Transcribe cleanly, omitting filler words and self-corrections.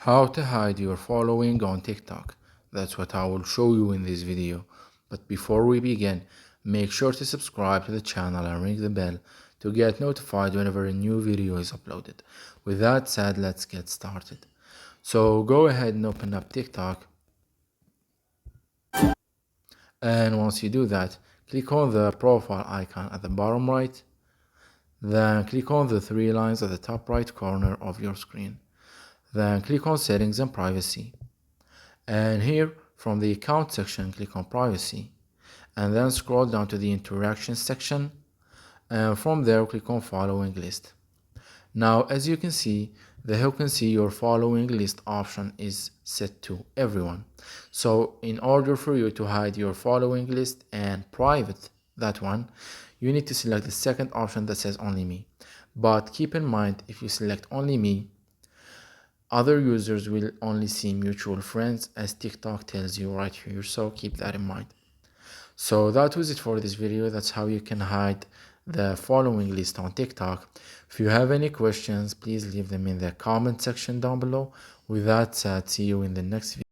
How to hide your following on TikTok. That's what I will show you in this video. But before we begin, make sure to subscribe to the channel and ring the bell to get notified whenever a new video is uploaded. With that said, let's get started. So go ahead and open up TikTok. And once you do that, click on the profile icon at the bottom right. Then click on the three lines at the top right corner of your screen. Then click on settings and privacy. And here from the account section, click on privacy. And then scroll down to the interactions section. And from there, click on following list. Now, as you can see, the who can see your following list option is set to everyone. So in order for you to hide your following list and private that one, you need to select the second option that says only me. But keep in mind, if you select only me, other users will only see mutual friends as TikTok tells you right here, so keep that in mind. So that was it for this video. That's how you can hide the following list on TikTok. If you have any questions, please leave them in the comment section down below. With that said, see you in the next video.